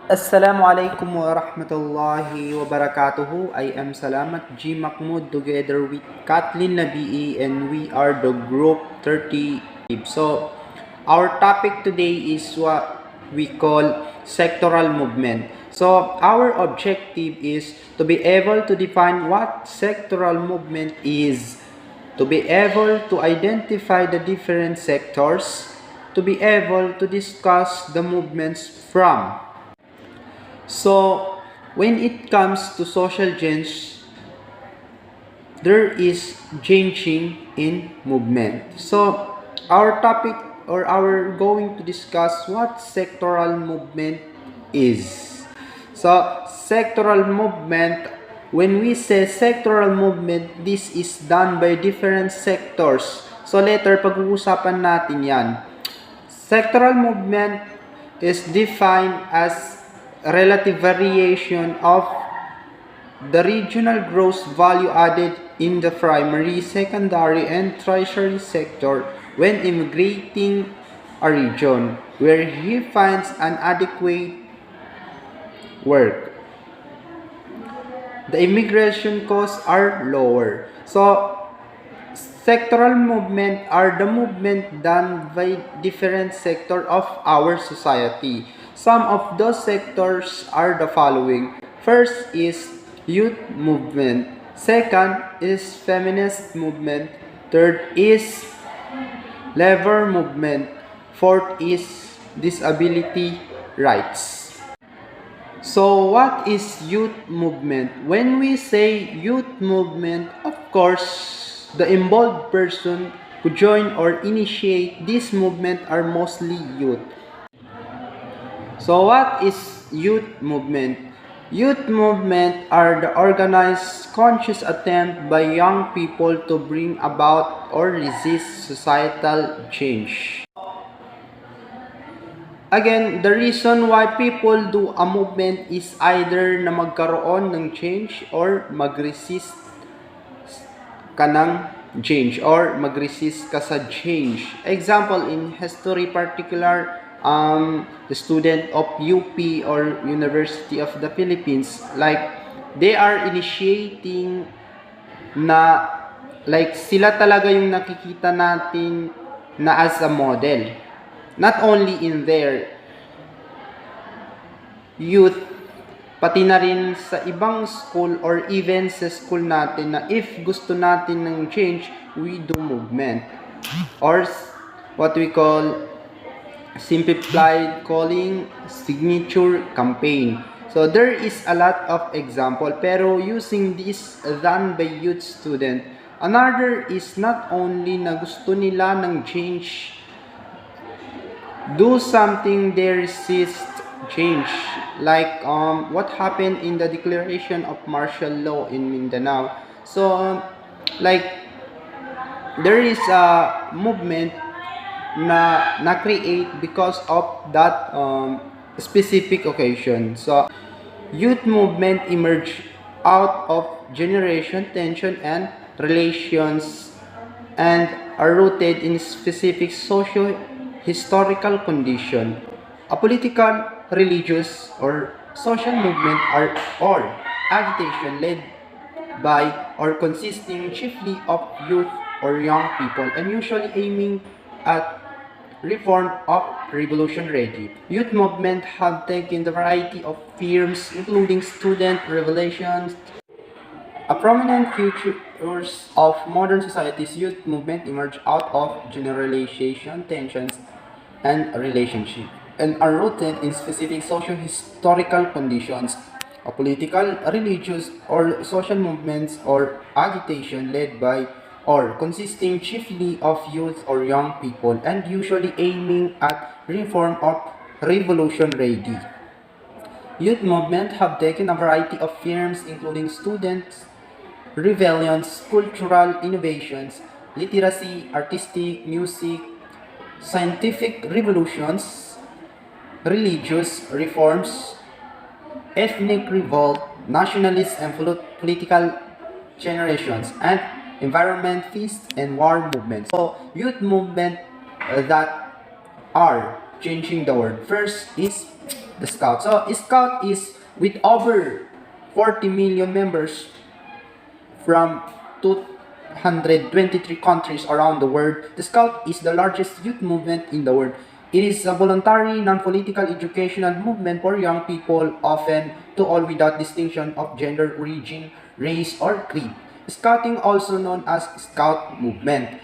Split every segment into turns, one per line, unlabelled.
Assalamualaikum warahmatullahi wabarakatuh. I am Salamat G. Mahmoud together with Kathleen Nabii and we are the group 30. So, our topic today is what we call sectoral movement. So, our objective is to be able to define what sectoral movement is, to be able to identify the different sectors, to be able to discuss the movements from. So, when it comes to social change, there is changing in movement. So, our topic or our going to discuss what sectoral movement is. So, sectoral movement, when we say sectoral movement, this is done by different sectors. So, later, pag-uusapan natin yan. Sectoral movement is defined as relative variation of the regional gross value added in the primary, secondary, and tertiary sector when immigrating a region where he finds an adequate work. The immigration costs are lower. So, sectoral movement are the movement done by different sector of our society. Some of those sectors are the following. First is youth movement. Second is feminist movement. Third is labor movement. Fourth is disability rights. So what is youth movement? When we say youth movement, of course, the involved person who join or initiate this movement are mostly youth. So what is youth movement? Youth movement are the organized, conscious attempt by young people to bring about or resist societal change. Again, the reason why people do a movement is either na magkaroon ng change or mag-resist ka ng change or mag-resist ka sa change. Example, in history particular, the student of UP or University of the Philippines, like, they are initiating na, like, sila talaga yung nakikita natin na as a model. Not only in their youth, pati na rin sa ibang school or even sa school natin na if gusto natin ng change, we do movement. Or what we call simplified calling signature campaign. So there is a lot of example, pero using this done by youth student. Another is not only na gusto nila ng change, do something they resist change, like what happened in the declaration of martial law in Mindanao. So like, there is a movement na create because of that specific occasion. So youth movement emerged out of generation tension and relations and are rooted in specific socio-historical condition. A political, religious, or social movement or agitation led by or consisting chiefly of youth or young people and usually aiming at reform of revolution ready. Youth movement have taken the variety of forms including student revolutions. A prominent features of modern society's youth movement emerge out of generalization, tensions, and relationship, and are rooted in specific socio-historical conditions. A political, religious, or social movements or agitation led by or consisting chiefly of youth or young people and usually aiming at reform of revolution ready. Youth movement have taken a variety of forms including students, rebellions, cultural innovations, literacy, artistic, music, scientific revolutions, religious reforms, ethnic revolt, nationalist and political generations, and environment, peace, and war movements. So, youth movement that are changing the world. First is the Scout. So Scout is with over 40 million members from 223 countries around the world. The Scout is the largest youth movement in the world. It is a voluntary, non-political educational movement for young people, often to all without distinction of gender, origin, race, or creed. Scouting, also known as Scout movement.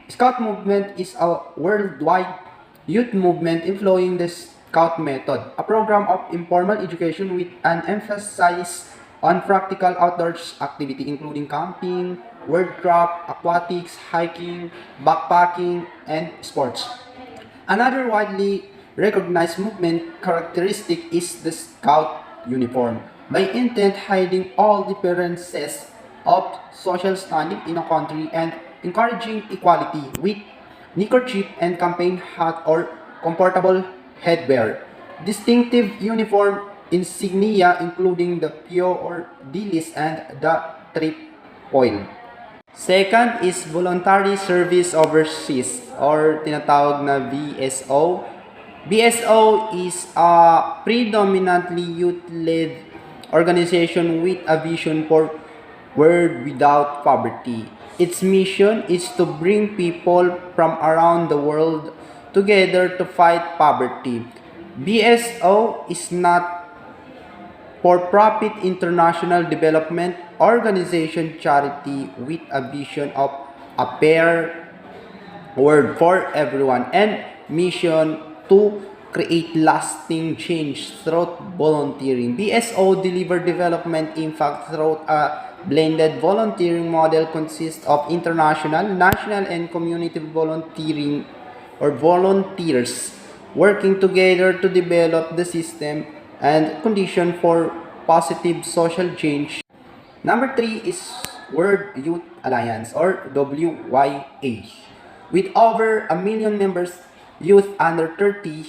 Scout movement is a worldwide youth movement employing the Scout method, a program of informal education with an emphasis on practical outdoors activity including camping, woodcraft, aquatics, hiking, backpacking, and sports. Another widely recognized movement characteristic is the Scout uniform, by intent hiding all differences of social standing in a country and encouraging equality with neckerchief and campaign hat or comfortable headwear. Distinctive uniform insignia including the Pio or Dilis and the Trefoil. Second is Voluntary Service Overseas or tinatawag na VSO. VSO is a predominantly youth-led organization with a vision for world without poverty. Its mission is to bring people from around the world together to fight poverty. BSO is not for-profit international development organization charity with a vision of a fair world for everyone and mission to create lasting change through volunteering. BSO deliver development impact through a blended volunteering model consists of international, national, and community volunteering or volunteers working together to develop the system and condition for positive social change. Number three is World Youth Alliance or WYA. With over a million members, youth under 30,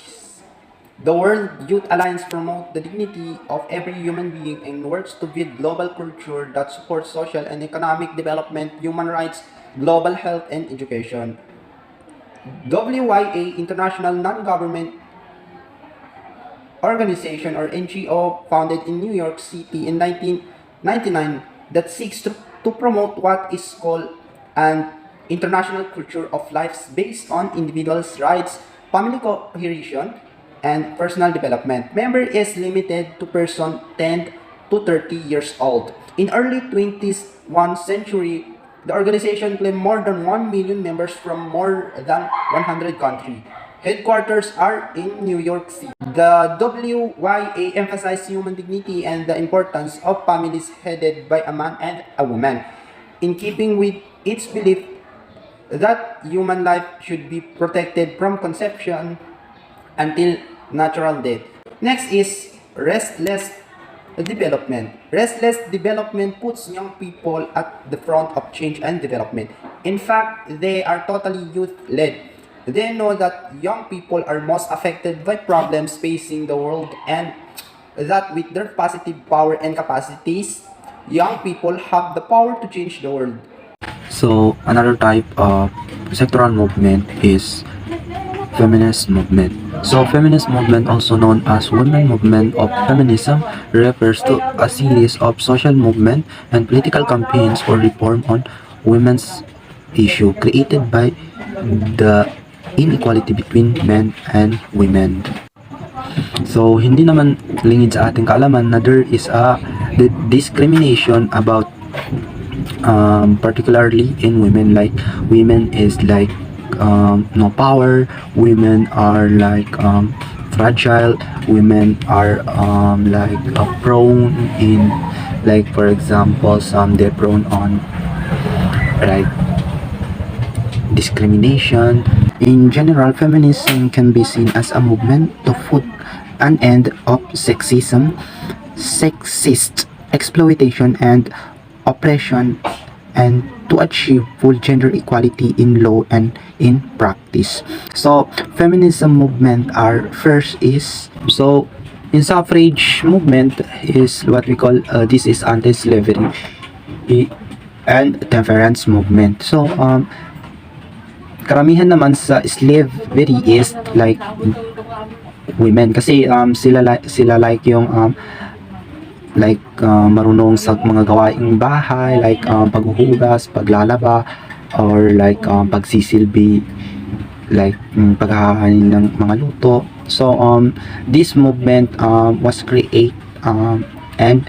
the World Youth Alliance promotes the dignity of every human being and works to build global culture that supports social and economic development, human rights, global health, and education. WYA, International Non-Government Organization or NGO, founded in New York City in 1999, that seeks to promote what is called an international culture of life based on individuals' rights, family cohesion, and personal development. Member is limited to person 10 to 30 years old. In early 21st century, the organization claimed more than 1 million members from more than 100 countries. Headquarters are in New York City. The WYA emphasizes human dignity and the importance of families headed by a man and a woman, in keeping with its belief that human life should be protected from conception until natural death. Next is restless development. Restless development puts young people at the front of change and development. In fact, they are totally youth-led. They know that young people are most affected by problems facing the world and that with their positive power and capacities, young people have the power to change the world.
So another type of sectoral movement is feminist movement. So feminist movement, also known as women movement of feminism, refers to a series of social movement and political campaigns for reform on women's issue created by the inequality between men and women. So hindi naman lingid sa ating kaalaman na there is a discrimination about particularly in women, like women is like no power, women are like fragile, women are like prone in, like for example, some they're prone on like discrimination. In general, feminism can be seen as a movement to put an end of sexism, sexist exploitation, and oppression, and to achieve full gender equality in law and in practice. So feminism movement are first is, so in suffrage movement is what we call this is anti-slavery and temperance movement. So karamihan naman sa slavery is like women kasi sila like yung marunong sa mga gawaing bahay like paghuhugas, paglalaba or like pagsisilbi like paghahain ng mga luto. So this movement was create and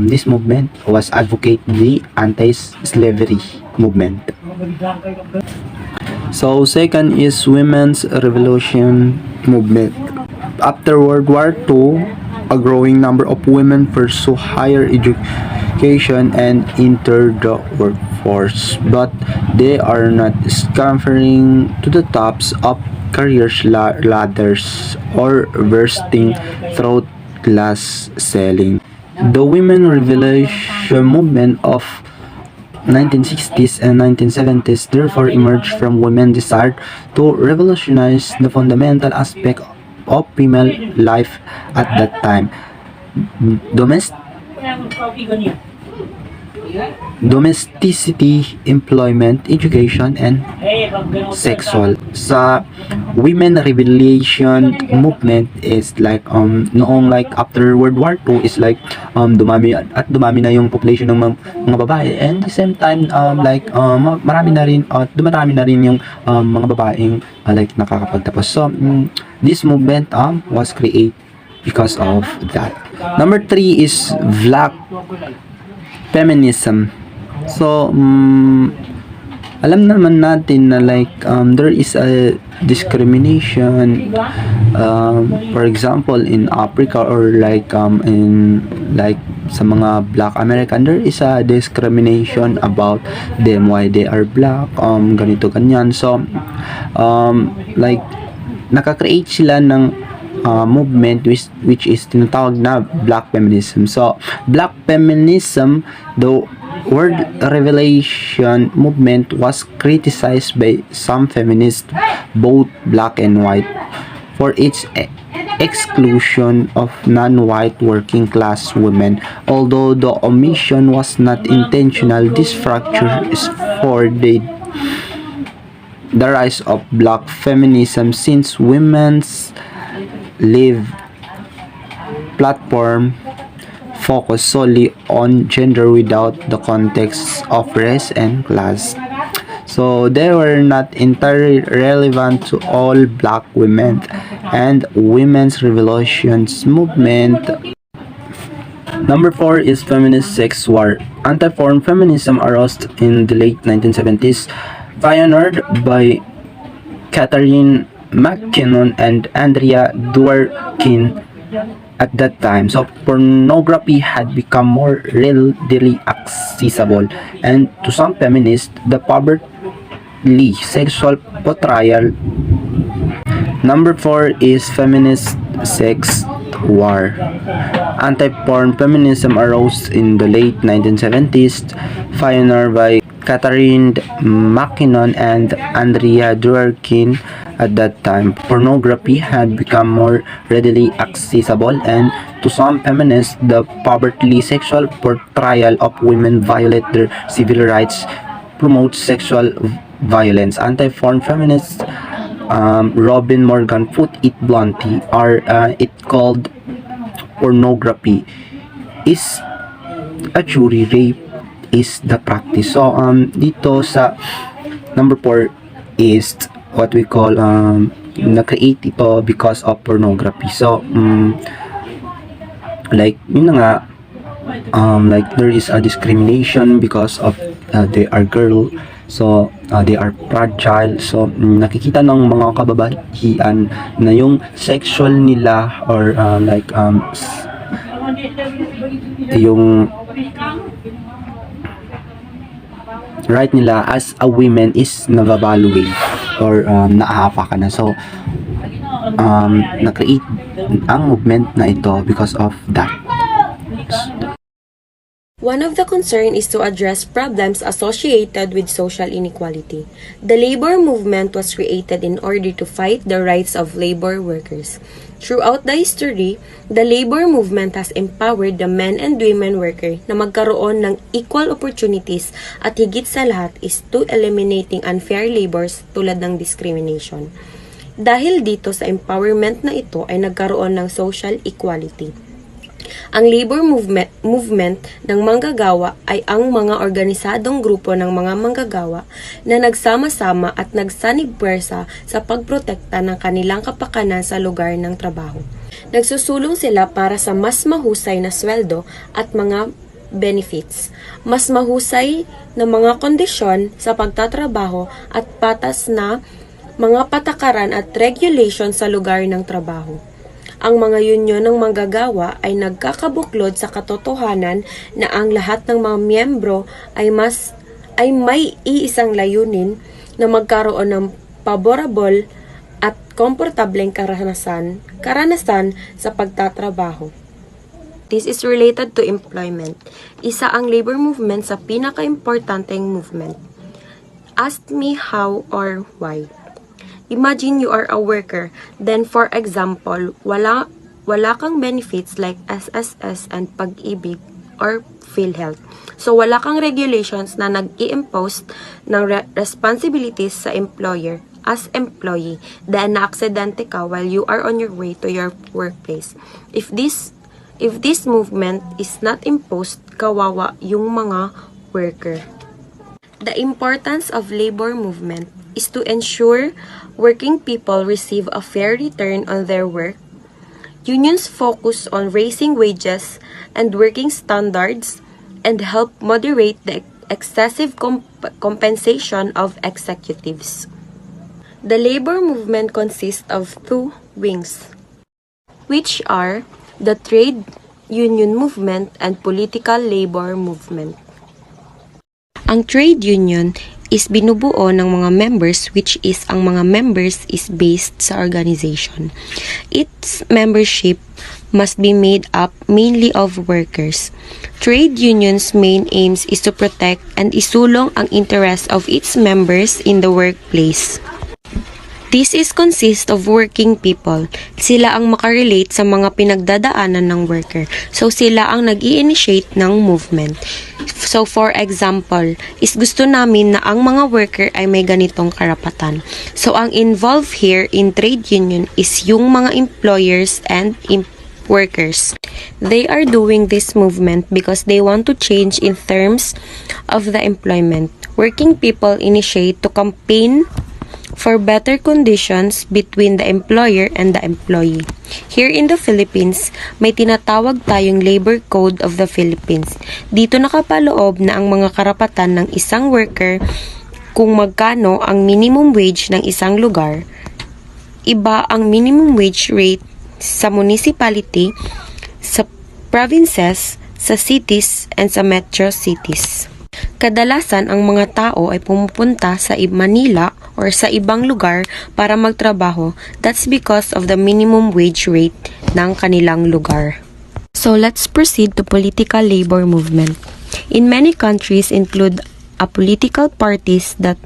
this movement was advocate the anti-slavery movement. So second is women's revolution movement. After World War II, a growing number of women pursue higher education and enter the workforce, but they are not scampering to the tops of careers ladders or bursting through glass ceiling. The women revolution movement of 1960s and 1970s therefore emerged from women's desire to revolutionize the fundamental aspect of female life at that time. Domesticity, employment, education, and sexual. Sa women revolution movement is like noong like after World War II is like dumami na yung population ng mga babae, and the same time marami na rin dumarami na rin yung mga babaeng like nakakapagtapos. So this movement was created because of that. Number 3 is black feminism. So alam naman natin na like there is a discrimination for example in Africa or like in like sa mga black American, there is a discrimination about them, why they are black, ganito ganyan. So like naka-create sila ng movement which is tinatawag na black feminism. So black feminism, the word revelation movement, was criticized by some feminists, both black and white, for its exclusion of non-white working class women. Although the omission was not intentional, this fracture is for the rise of black feminism, since women's live platform focus solely on gender without the context of race and class. So they were not entirely relevant to all black women, and women's revolutions movement. Number 4 is feminist sex war. Anti-porn feminism arose in the late 1970s, pioneered by Catherine McKinnon and Andrea Dworkin at that time. So pornography had become more readily accessible, and to some feminists, the poverty sexual portrayal. Number 4 is feminist sex war. Anti-porn feminism arose in the late 1970s, pioneered by Catherine McKinnon and Andrea Dworkin. At that time, pornography had become more readily accessible, and to some feminists, the poverty sexual portrayal of women violate their civil rights, promote sexual violence. Anti-porn feminists Robin Morgan put it bluntly, or it called pornography is a jury rape is the practice. So dito sa number 4 is what we call na-create ito because of pornography. So like yun na nga, like there is a discrimination because of they are girl, so they are fragile. So nakikita ng mga kababaihan na yung sexual nila or yung right nila as a woman is nababaluin or naahapakan na. So na-create ang movement na ito because of that.
One of the concerns is to address problems associated with social inequality. The labor movement was created in order to fight the rights of labor workers. Throughout the history, the labor movement has empowered the men and women worker na magkaroon ng equal opportunities, at higit sa lahat is to eliminating unfair labors tulad ng discrimination. Dahil dito sa empowerment na ito ay nagkaroon ng social equality. Ang labor movement ng manggagawa ay ang mga organisadong grupo ng mga manggagawa na nagsama-sama at nagsanib-pwersa sa pagprotekta ng kanilang kapakanan sa lugar ng trabaho. Nagsusulong sila para sa mas mahusay na sweldo at mga benefits, mas mahusay na mga kondisyon sa pagtatrabaho at patas na mga patakaran at regulation sa lugar ng trabaho. Ang mga union ng manggagawa ay nagkakabuklod sa katotohanan na ang lahat ng mga miyembro ay may iisang layunin na magkaroon ng paborable at komportableng karanasan sa pagtatrabaho. This is related to employment. Isa ang labor movement sa pinaka-importanteng movement. Ask me how or why. Imagine you are a worker, then for example, wala kang benefits like SSS and Pag-ibig or PhilHealth. So wala kang regulations na nag-i-impose ng responsibilities sa employer as employee dahil na-aksidente ka while you are on your way to your workplace. If this movement is not imposed, kawawa yung mga worker. The importance of labor movement is to ensure working people receive a fair return on their work. Unions focus on raising wages and working standards and help moderate the excessive compensation of executives. The labor movement consists of two wings, which are the trade union movement and political labor movement. Ang trade union is binubuo ng mga members, which is ang mga members is based sa organization. Its membership must be made up mainly of workers. Trade unions' main aims is to protect and isulong ang interests of its members in the workplace. This is consist of working people. Sila ang makarelate sa mga pinagdadaanan ng worker. So, sila ang nag-i-initiate ng movement. So, for example, is gusto namin na ang mga worker ay may ganitong karapatan. So, ang involved here in trade union is yung mga employers and workers. They are doing this movement because they want to change in terms of the employment. Working people initiate to campaign for better conditions between the employer and the employee. Here in the Philippines, may tinatawag tayong Labor Code of the Philippines. Dito nakapaloob na ang mga karapatan ng isang worker kung magkano ang minimum wage ng isang lugar. Iba ang minimum wage rate sa municipality, sa provinces, sa cities, and sa metro cities. Kadalasan ang mga tao ay pumupunta sa Manila or sa ibang lugar para magtrabaho. That's because of the minimum wage rate ng kanilang lugar. So let's proceed to political labor movement. In many countries include a political parties that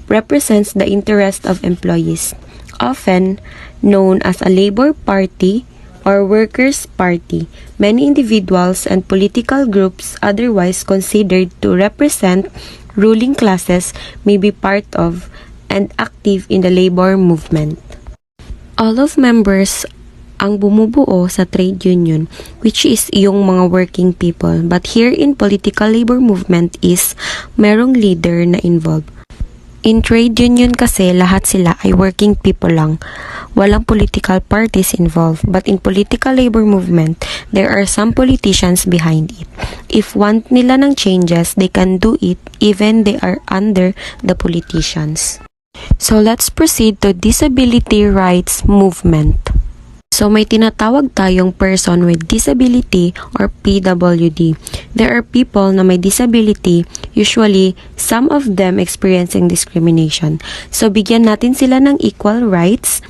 represents the interest of employees, often known as a labor party or workers' party. Many individuals and political groups otherwise considered to represent ruling classes may be part of and active in the labor movement. All of members ang bumubuo sa trade union, which is yung mga working people. But here in political labor movement is merong leader na involved. In trade union kasi, lahat sila ay working people lang. Walang political parties involved. But in political labor movement, there are some politicians behind it. If want nila ng changes, they can do it even they are under the politicians. So let's proceed to disability rights movement. So may tinatawag tayong person with disability or PWD. There are people na may disability, usually some of them experiencing discrimination. So bigyan natin sila ng equal rights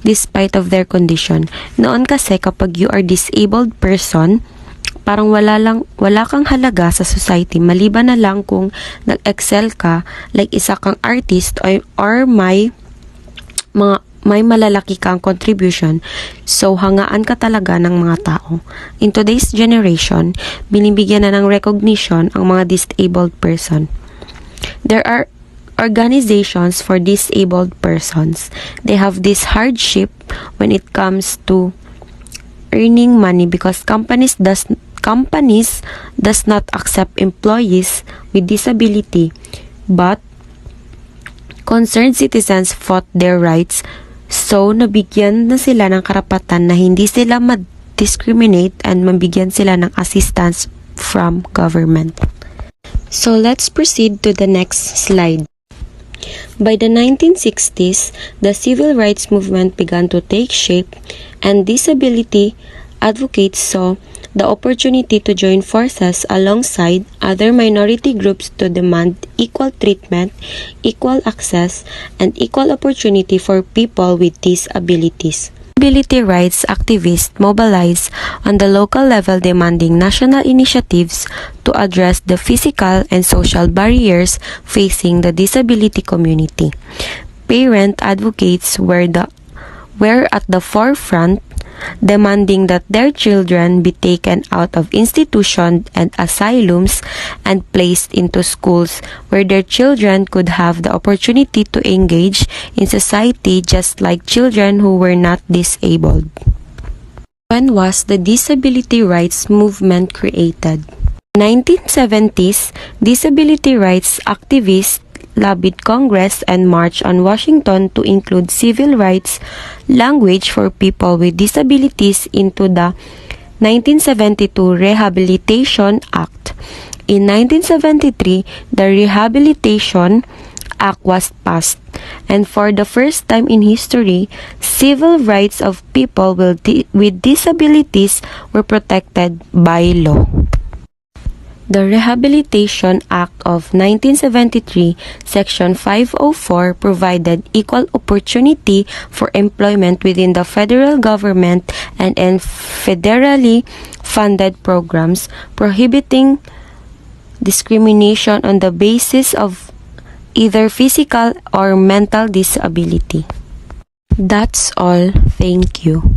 despite of their condition. Noon kasi kapag you are disabled person, parang wala kang halaga sa society maliban na lang kung nag-excel ka, like isa kang artist or may malalaki kang contribution, so hangaan ka talaga ng mga tao. In today's generation, binibigyan na ng recognition ang mga disabled person. There are organizations for disabled persons. They have this hardship when it comes to earning money because companies does not accept employees with disability, but concerned citizens fought their rights, so nabigyan na sila ng karapatan na hindi sila ma-discriminate and mabigyan sila ng assistance from government. So let's proceed to the next slide. By the 1960s, the civil rights movement began to take shape, and disability advocates saw the opportunity to join forces alongside other minority groups to demand equal treatment, equal access, and equal opportunity for people with disabilities. Disability rights activists mobilized on the local level demanding national initiatives to address the physical and social barriers facing the disability community. Parent advocates were at the forefront, demanding that their children be taken out of institutions and asylums and placed into schools where their children could have the opportunity to engage in society just like children who were not disabled. When was the disability rights movement created? In the 1970s, disability rights activists lobbied Congress and marched on Washington to include civil rights language for people with disabilities into the 1972 Rehabilitation Act. In 1973, the Rehabilitation Act was passed, and for the first time in history, civil rights of people with disabilities were protected by law. The Rehabilitation Act of 1973, Section 504, provided equal opportunity for employment within the federal government and in federally funded programs, prohibiting discrimination on the basis of either physical or mental disability. That's all. Thank you.